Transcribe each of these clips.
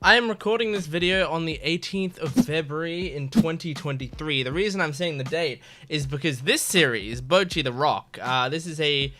I am recording this video on the 18th of February in 2023. The reason I'm saying the date is because this series, Bocchi the Rock, this is a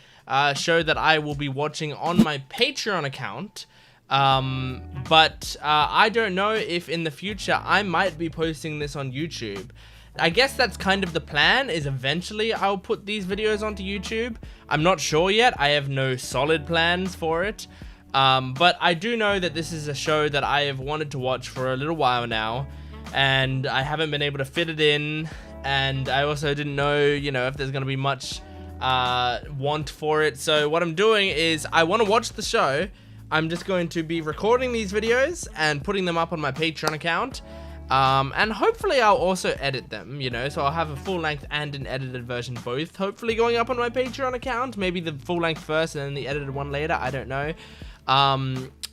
show that I will be watching on my Patreon account. But I don't know if in the future I might be posting this on YouTube. I guess that's kind of the plan, is eventually I'll put these videos onto YouTube. I'm not sure yet. I have no solid plans for it. But I do know that this is a show that I have wanted to watch for a little while now, and I haven't been able to fit it in, and I also didn't know, if there's going to be much want for it. So what I'm doing is I want to watch the show. I'm just going to be recording these videos and putting them up on my Patreon account, and hopefully I'll also edit them, so I'll have a full-length and an edited version both hopefully going up on my Patreon account. Maybe the full-length first and then the edited one later, I don't know.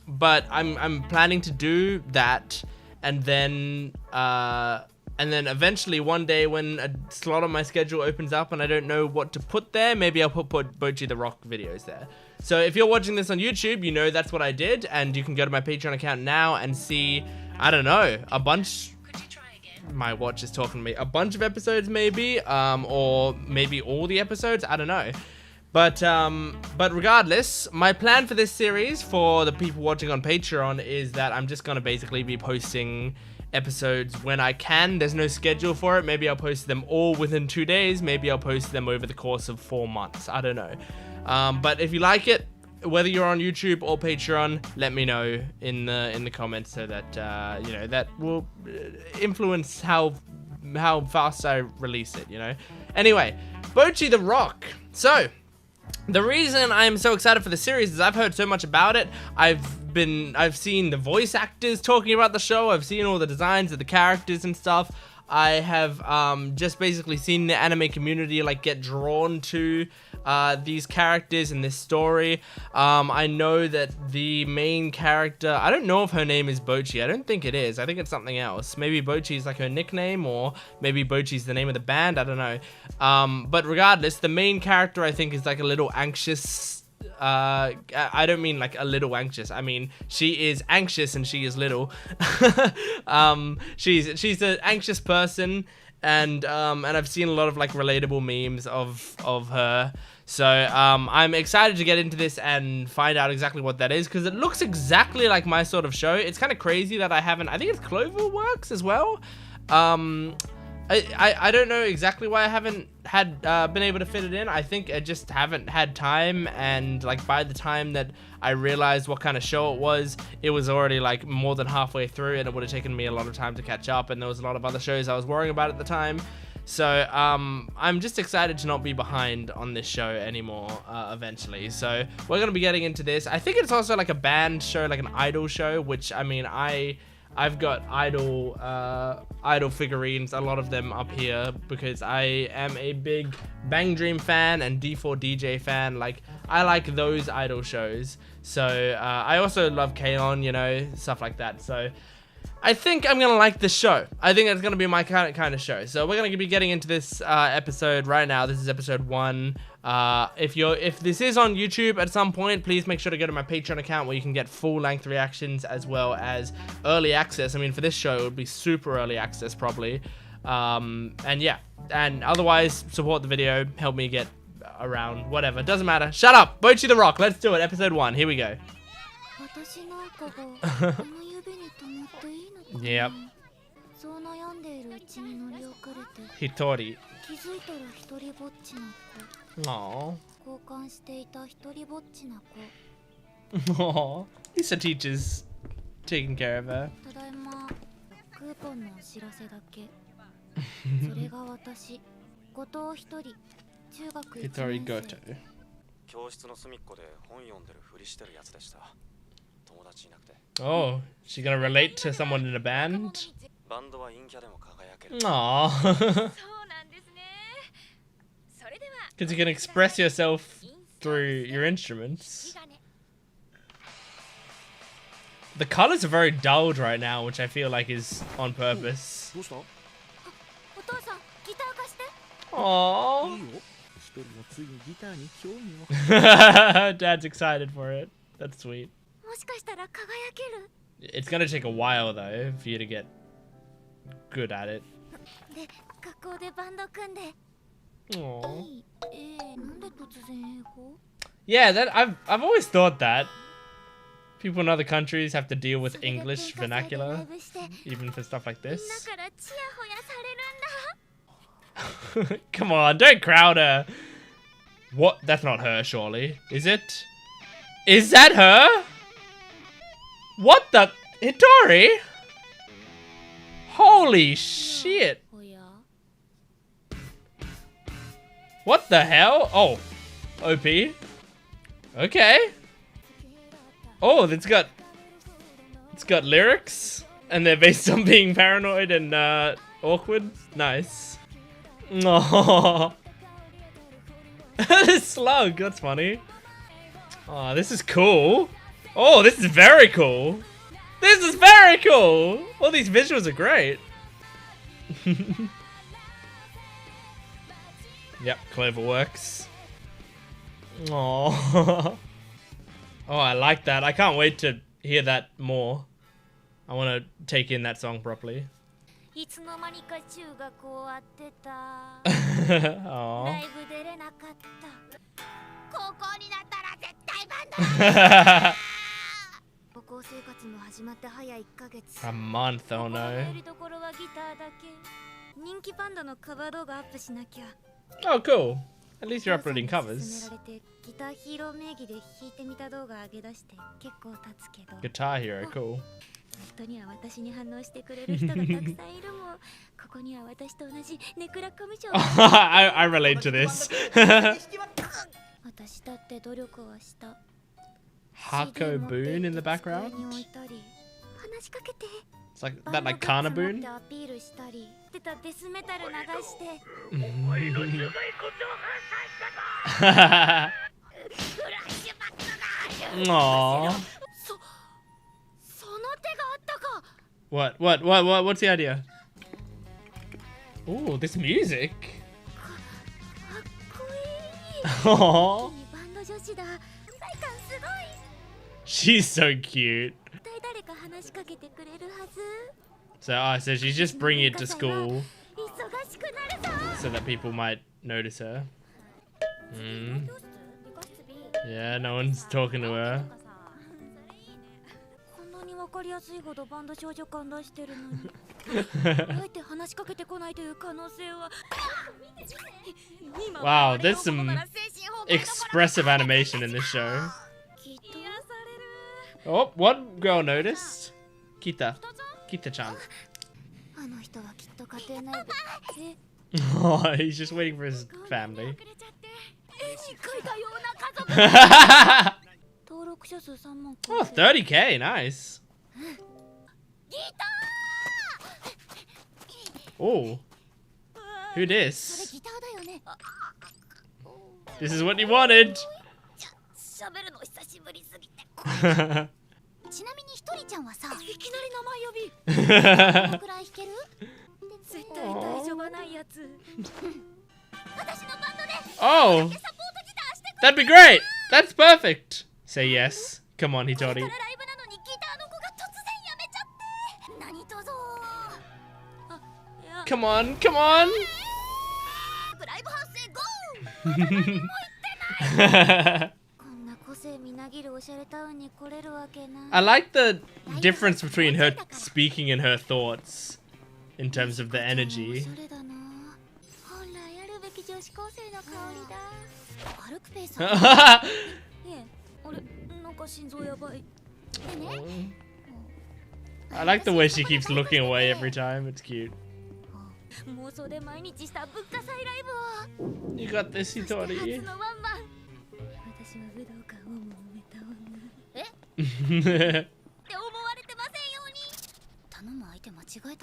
But I'm planning to do that, and then eventually one day when a slot on my schedule opens up and I don't know what to put there, maybe I'll put Bocchi the Rock videos there. So if you're watching this on YouTube, that's what I did, and you can go to my Patreon account now and see, I don't know, a bunch. My watch is talking to me. A bunch of episodes maybe, or maybe all the episodes, I don't know. But regardless, my plan for this series, for the people watching on Patreon, is that I'm just going to basically be posting episodes when I can. There's no schedule for it. Maybe I'll post them all within 2 days. Maybe I'll post them over the course of 4 months. I don't know. But if you like it, whether you're on YouTube or Patreon, let me know in the comments, so that, that will influence how fast I release it, Anyway, Bocchi the Rock. So, the reason I'm so excited for the series is I've heard so much about it. I've seen the voice actors talking about the show. I've seen all the designs of the characters and stuff. I have just basically seen the anime community get drawn to these characters in this story. I know that the main character, I don't know if her name is Bocchi. I don't think it is. I think it's something else. Maybe Bocchi is her nickname, or maybe Bocchi's the name of the band. I don't know. But regardless, the main character I think is a little anxious. I don't mean a little anxious. I mean, she is anxious and she is little. She's an anxious person, and I've seen a lot of relatable memes of her. So I'm excited to get into this and find out exactly what that is, because it looks exactly like my sort of show. It's kind of crazy that I think it's Cloverworks as well. I don't know exactly why I haven't been able to fit it in. I think I just haven't had time, and by the time that I realized what kind of show it was already more than halfway through, and it would have taken me a lot of time to catch up, and there was a lot of other shows I was worrying about at the time. So I'm just excited to not be behind on this show anymore eventually. So we're gonna be getting into this. I think it's also a band show, an idol show, which, I mean, I've got idol figurines, a lot of them up here, because I am a big Bang Dream fan and D4DJ fan. I like those idol shows. So I also love K-On!, stuff like that. So I think I'm gonna like this show. I think it's gonna be my kind of show. So we're gonna be getting into this episode right now. This is episode 1. If this is on YouTube at some point, please make sure to go to my Patreon account, where you can get full-length reactions as well as early access. I mean, for this show, it would be super early access probably. And yeah, and otherwise, support the video, help me get around, whatever. Doesn't matter. Shut up! Bocchi the Rock. Let's do it. Episode 1. Here we go. Yep. Hitori. Aww. Aww. At least the teacher's taking care of her. Hitori Gotoh. Oh, she gonna relate to someone in a band? Aww. Because you can express yourself through your instruments. The colors are very dulled right now, which I feel like is on purpose. Aww. Dad's excited for it. That's sweet. It's gonna take a while though for you to get good at it. Aww. Yeah, that I've always thought that people in other countries have to deal with English vernacular, even for stuff like this. Come on, don't crowd her. What? That's not her, surely. Is it? Is that her? What the? Hitori? Holy shit. What the hell? Oh. OP. Okay. Oh, it's got lyrics. And they're based on being paranoid and awkward. Nice. Aww. The slug, that's funny. Oh, this is cool. Oh, this is very cool. This is very cool. All these visuals are great. Yep, cloverworks. Oh. Oh, I like that. I can't wait to hear that more. I want to take in that song properly. A month, oh no. Oh, cool. At least you're uploading covers. Guitar Hero, cool. I relate to this. Hako Boon in the background? It's like that, like Kana Boon? Aww. What's the idea? Ooh, this music. Aww. She's so cute. So she's just bringing it to school so that people might notice her. Yeah, no one's talking to her. Wow, there's some expressive animation in this show. Oh, one girl noticed. Kita-chan. Oh, he's just waiting for his family. Oh, 30K, nice. Oh, who this? This is what you wanted. Oh, that'd be great. That's perfect. Say yes. Come on, Hitori. Come on, come on. I like the difference between her speaking and her thoughts in terms of the energy. I like the way she keeps looking away every time. It's cute. You got this, Hitori.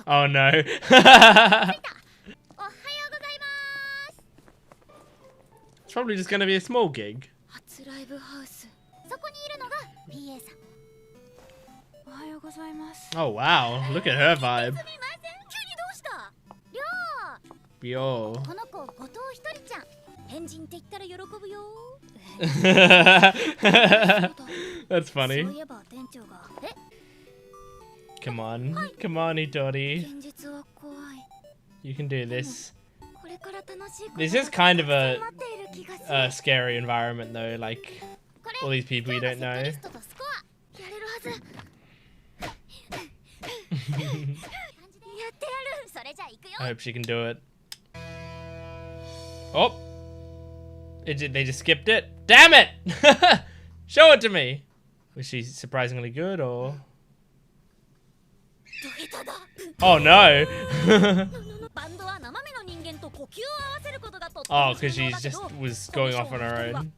Oh no. It's probably just gonna be a small gig. Oh wow, look at her vibe. Yo. That's funny. Come on. Come on, Hitori. You can do this. This is kind of a scary environment though, like all these people you don't know. I hope she can do it. Oh! They just skipped it. Damn it! Show it to me! Was she surprisingly good or... Oh no! Oh, because she just was going off on her own.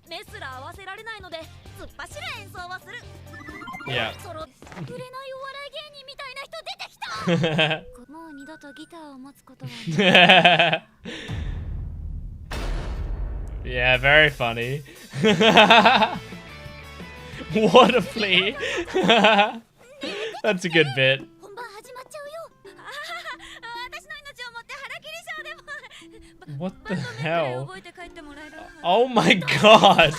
Yeah. Yeah, very funny. What a plea. That's a good bit. What the hell? Oh my god!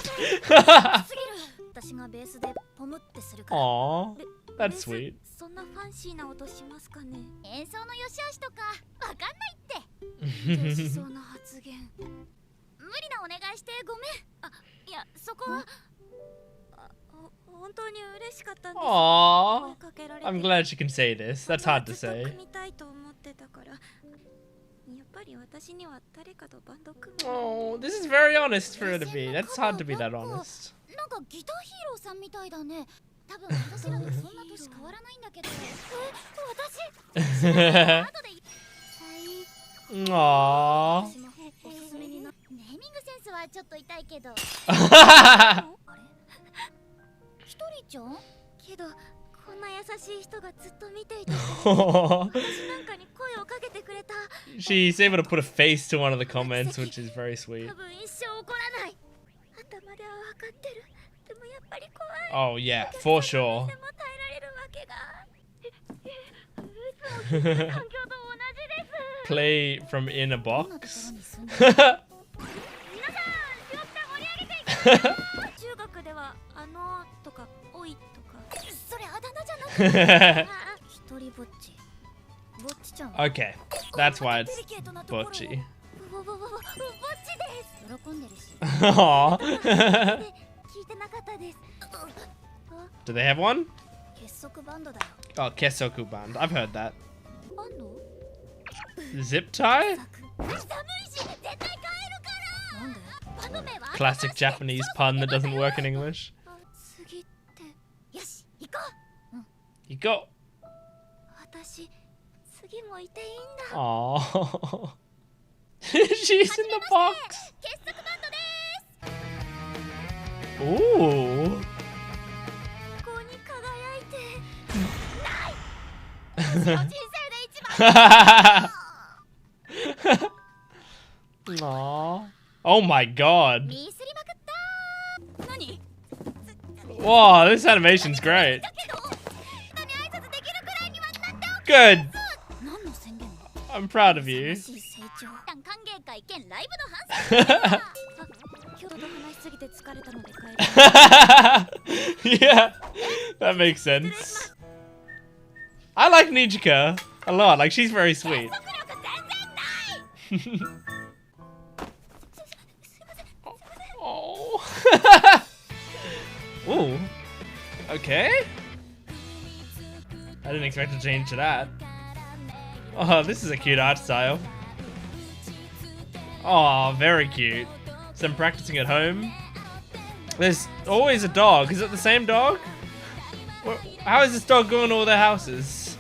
Aww, that's sweet. Aww, I'm glad she can say this. That's hard to say. Oh, this is very honest for her to be. That's hard to be that honest. Aww. She's able to put a face to one of the comments, which is very sweet. Oh yeah, for sure. Play from in a box. Okay, that's why it's Bocchi. Aww. Do they have one? Oh, Kesoku band. I've heard that. Zip tie? Classic Japanese pun that doesn't work in English. Hiko. Aww. She's in the box. Ooh. Aww. Oh my god. Whoa, this animation's great. Good. I'm proud of you. Yeah, that makes sense. I like Nijika a lot. Like, she's very sweet. Oh. Ooh. Okay. I didn't expect to change to that. Oh, this is a cute art style. Oh, very cute. Some practicing at home. There's always a dog. Is it the same dog? How is this dog going to all their houses?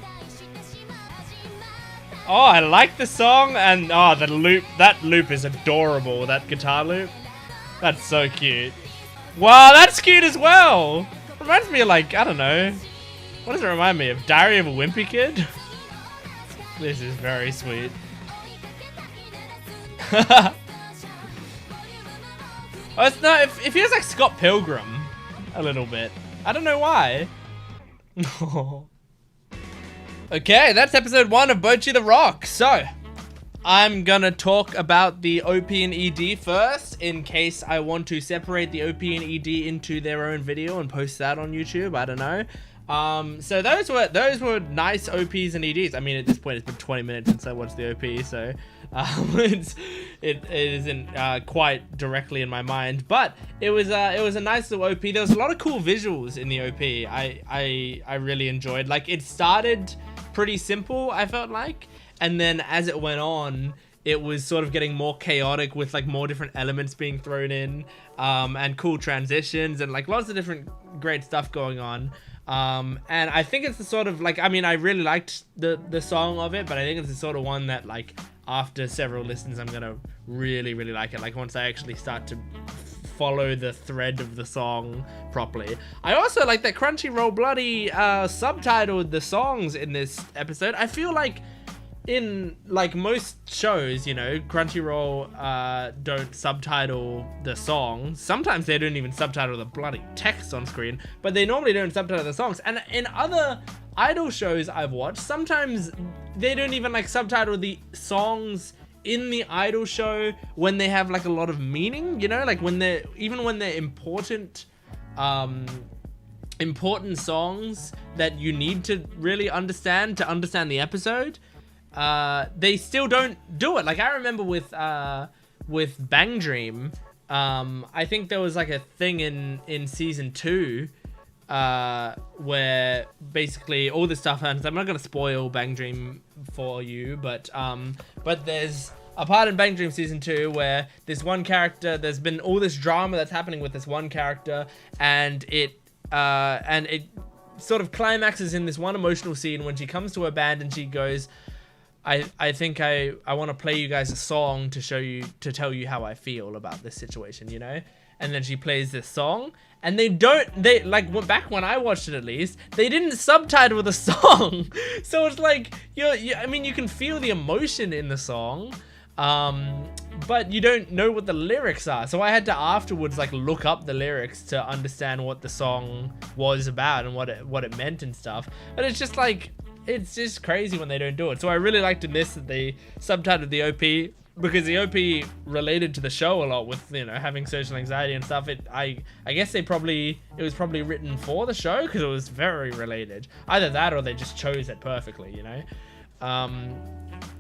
Oh, I like the song, and oh, the loop. That loop is adorable. That guitar loop. That's so cute. Wow, that's cute as well. Reminds me of, like, I don't know. What does it remind me of? Diary of a Wimpy Kid? This is very sweet. Oh, it's not. It feels like Scott Pilgrim a little bit. I don't know why. Okay, that's episode 1 of Bocchi the Rock. So, I'm gonna talk about the OP and ED first, in case I want to separate the OP and ED into their own video and post that on YouTube. I don't know. So those were nice OPs and EDs. I mean, at this point, it's been 20 minutes since I watched the OP, so it isn't quite directly in my mind, but it was a nice little OP. There was a lot of cool visuals in the OP. I really enjoyed. Like, it started pretty simple, I felt like, and then as it went on, it was sort of getting more chaotic with like more different elements being thrown in, and cool transitions and like lots of different great stuff going on. And I think it's the sort of like, I mean, I really liked the song of it, but I think it's the sort of one that like after several listens, I'm gonna really like it. Like once I actually start to follow the thread of the song properly. I also like that Crunchyroll bloody subtitled the songs in this episode. I feel like in like most shows, you know, Crunchyroll don't subtitle the songs. Sometimes they don't even subtitle the bloody text on screen, but they normally don't subtitle the songs. And in other idol shows I've watched, sometimes they don't even like subtitle the songs in the idol show when they have like a lot of meaning, you know, like when they're important songs that you need to really understand the episode. They still don't do it. Like I remember with Bang Dream, I think there was like a thing in season 2 where basically all this stuff happens. I'm not gonna spoil Bang Dream for you, but there's a part in Bang Dream season 2 where this one character, there's been all this drama that's happening with this one character, and it sort of climaxes in this one emotional scene when she comes to her band and she goes, I think I want to play you guys a song to tell you how I feel about this situation, you know? And then she plays this song, and they back when I watched it, at least, they didn't subtitle the song. So it's like, I mean, you can feel the emotion in the song, but you don't know what the lyrics are. So I had to afterwards like look up the lyrics to understand what the song was about and what it meant and stuff. But it's just like, it's just crazy when they don't do it. So I really liked in this that they subtitled the OP, because the OP related to the show a lot with, you know, having social anxiety and stuff. I guess it was probably written for the show because it was very related. Either that or they just chose it perfectly, you know?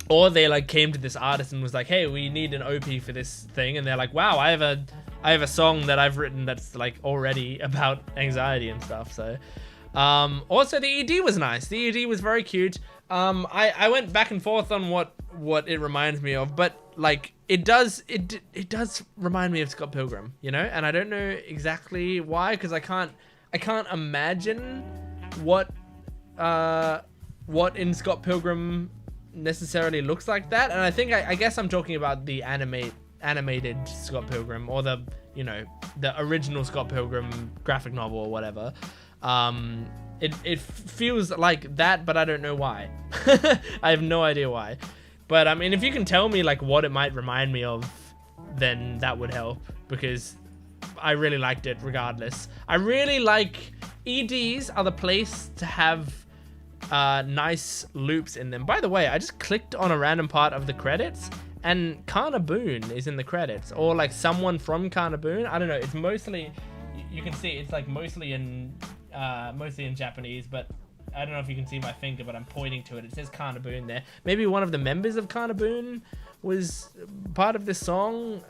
Or they like came to this artist and was like, hey, we need an OP for this thing. And they're like, wow, I have a song that I've written that's like already about anxiety and stuff. So also the ED was nice. The ED was very cute. I went back and forth on what it reminds me of, but like it does remind me of Scott Pilgrim, you know, and I don't know exactly why, because I can't imagine what in Scott Pilgrim necessarily looks like that. And I think I guess I'm talking about the animated Scott Pilgrim, or the, you know, the original Scott Pilgrim graphic novel or whatever. It feels like that, but I don't know why. I have no idea why. But I mean, if you can tell me like what it might remind me of, then that would help, because I really liked it regardless. I really like EDs are the place to have nice loops in them. By the way, I just clicked on a random part of the credits and Kana Boon is in the credits, or like someone from Kana Boon. I don't know. It's mostly, you can see it's like mostly in Japanese, but I don't know if you can see my finger, but I'm pointing to it. It says Kana Boon there. Maybe one of the members of Kana Boon was part of this song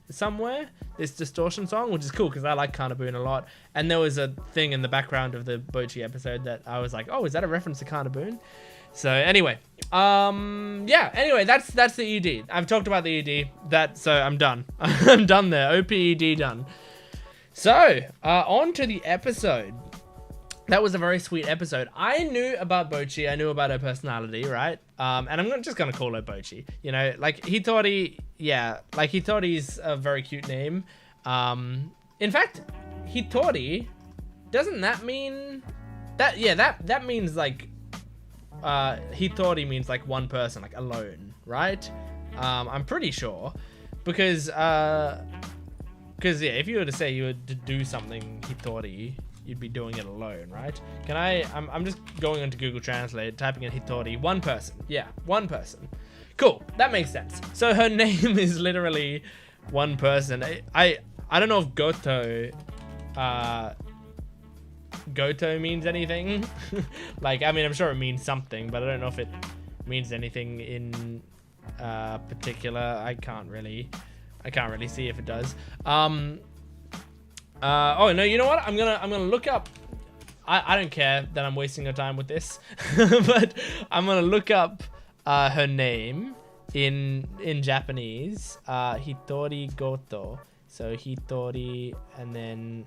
somewhere, this distortion song, which is cool because I like Kana Boon a lot. And there was a thing in the background of the Bocchi episode that I was like, oh, is that a reference to Kana Boon? So anyway, yeah, anyway, that's the ED. I've talked about the ED. So I'm done. I'm done there. OPED done. So, on to the episode. That was a very sweet episode. I knew about Bocchi. I knew about her personality, right? And I'm just going to call her Bocchi. You know, like Hitori, yeah, like Hitori's a very cute name. In fact, Hitori, doesn't that mean... that means like... Hitori means like one person, like alone, right? I'm pretty sure. Because yeah, if you were to say you were to do something Hitori, you'd be doing it alone, right? I'm just going into Google Translate, typing in Hitori, one person. Yeah, one person. Cool, that makes sense. So her name is literally one person. I don't know if Gotoh Gotoh means anything. Like, I mean, I'm sure it means something, but I don't know if it means anything in particular. I can't really see if it does. Oh no, you know what? I'm gonna look up. I don't care that I'm wasting your time with this, but I'm gonna look up her name in Japanese. Hitori Gotoh. So Hitori and then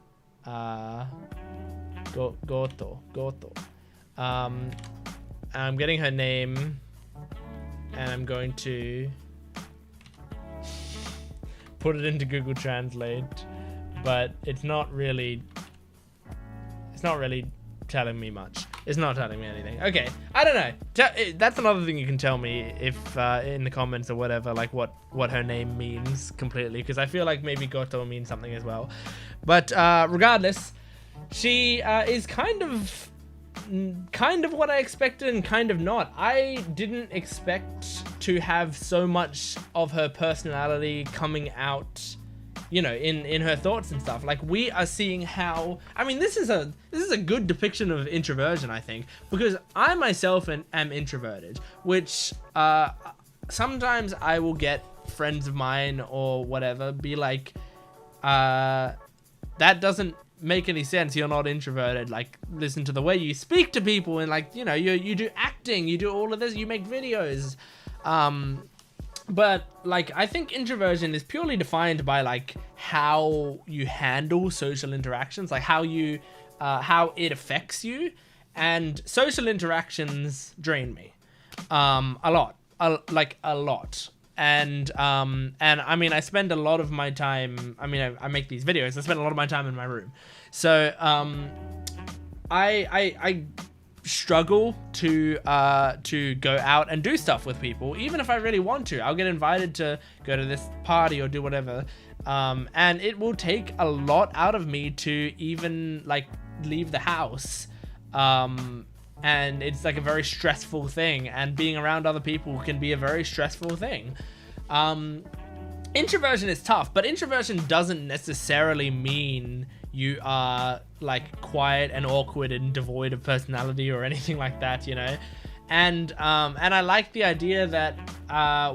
Gotoh. I'm getting her name, and I'm going to put it into Google Translate, but it's not really telling me much. It's not telling me anything. Okay, I don't know. That's another thing you can tell me if in the comments or whatever, like what her name means completely, because I feel like maybe Gotoh means something as well. But regardless, she is kind of what I expected and kind of not. I didn't expect to have so much of her personality coming out, you know, in her thoughts and stuff. Like, we are seeing how, I mean, this is a good depiction of introversion, I think, because I myself am introverted, which sometimes I will get friends of mine or whatever be like, that doesn't make any sense, you're not introverted. Like, listen to the way you speak to people, and like, you know, you do acting, you do all of this, you make videos. But like, I think introversion is purely defined by like how you handle social interactions, like how it affects you. And social interactions drain me a lot. And I mean, I spend a lot of my time, I mean, I make these videos, I spend a lot of my time in my room. So I struggle to go out and do stuff with people, even if I really want to. I'll get invited to go to this party or do whatever, and it will take a lot out of me to even like leave the house, and it's like a very stressful thing, and being around other people can be a very stressful thing. Introversion is tough, but introversion doesn't necessarily mean you are like quiet and awkward and devoid of personality or anything like that, you know. And I like the idea that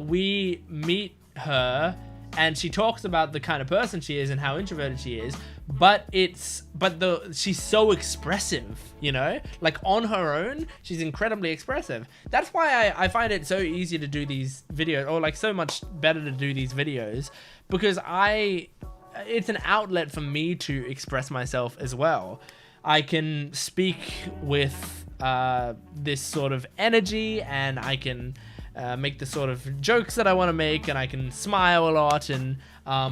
we meet her and she talks about the kind of person she is and how introverted she is, but she's so expressive, you know, like on her own, she's incredibly expressive. That's why I find it so easy to do these videos, or like so much better to do these videos, because it's an outlet for me to express myself as well. I can speak with this sort of energy, and I can make the sort of jokes that I want to make, and I can smile a lot and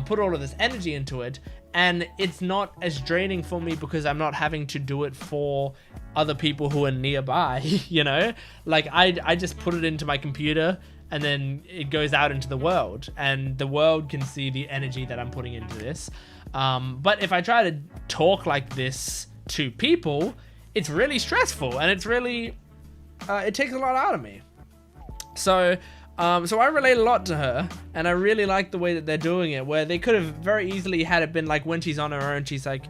put all of this energy into it, and it's not as draining for me because I'm not having to do it for other people who are nearby, you know. Like, I just put it into my computer, and then it goes out into the world, and the world can see the energy that I'm putting into this. But if I try to talk like this to people, it's really stressful, and it's really it takes a lot out of me. So I relate a lot to her, and I really like the way that they're doing it, where they could have very easily had it been like when she's on her own, she's like,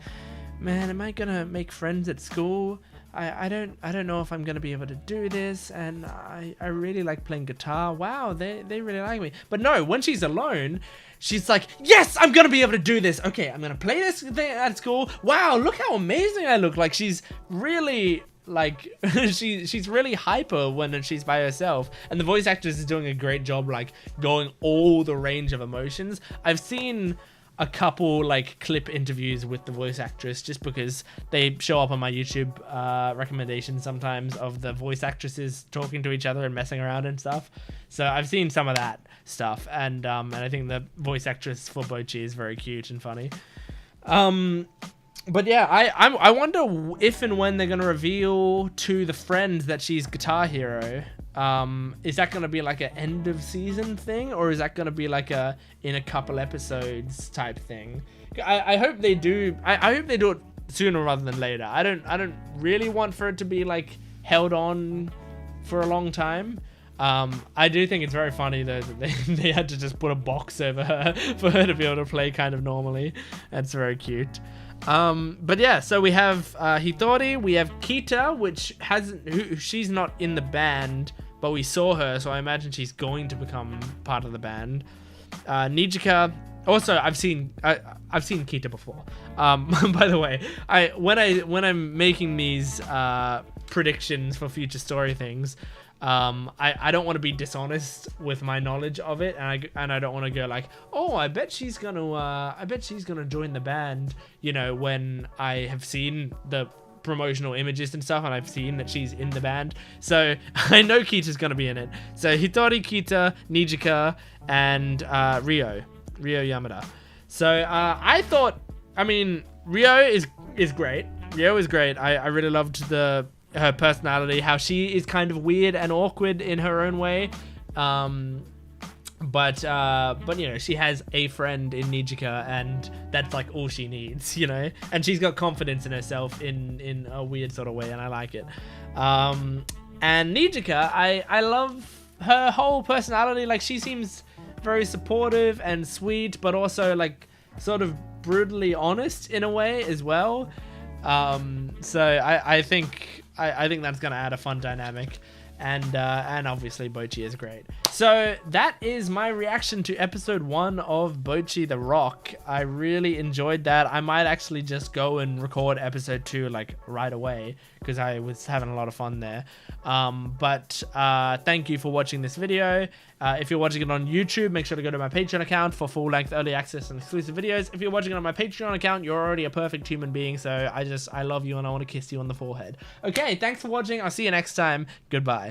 man, am I gonna make friends at school? I don't know if I'm gonna be able to do this, and I really like playing guitar. Wow, they really like me. But no, when she's alone, she's like, yes, I'm gonna be able to do this. Okay, I'm gonna play this thing at school. Wow, look how amazing I look. Like, she's really like she's really hyper when she's by herself, and the voice actress is doing a great job, like going all the range of emotions. I've seen a couple like clip interviews with the voice actress, just because they show up on my YouTube recommendations sometimes, of the voice actresses talking to each other and messing around and stuff. So I've seen some of that stuff, and I think the voice actress for Bocchi is very cute and funny. But yeah, I wonder if and when they're gonna reveal to the friends that she's Guitar Hero. Is that gonna be like an end of season thing, or is that gonna be like a in a couple episodes type thing? I hope they do. I hope they do it sooner rather than later. I don't really want for it to be like held on for a long time. I do think it's very funny though that they had to just put a box over her for her to be able to play kind of normally. That's very cute. But yeah, so we have Hitori, we have Kita, which she's not in the band, but we saw her, so I imagine she's going to become part of the band. Nijika. Also, I've seen Kita before. By the way, when I'm making these predictions for future story things, I don't want to be dishonest with my knowledge of it, and I don't want to go like, oh, I bet she's gonna join the band, you know, when I have seen the promotional images and stuff and I've seen that she's in the band. So I know Kita's gonna be in it. So Hitori, Kita, Nijika, and Ryo Yamada. So I mean Ryo is great. Ryo is great. I really loved her personality, how she is kind of weird and awkward in her own way. But you know, she has a friend in Nijika, and that's like all she needs, you know, and she's got confidence in herself in a weird sort of way, and I like it. And Nijika, I love her whole personality. Like, she seems very supportive and sweet, but also like sort of brutally honest in a way as well. So I think that's gonna add a fun dynamic. And obviously Bocchi is great. So that is my reaction to episode 1 of Bocchi the Rock. I really enjoyed that. I might actually just go and record episode 2 like right away, because I was having a lot of fun there. But thank you for watching this video. If you're watching it on YouTube, make sure to go to my Patreon account for full-length early access and exclusive videos. If you're watching it on my Patreon account, you're already a perfect human being, so I love you and I want to kiss you on the forehead. Okay, thanks for watching. I'll see you next time. Goodbye.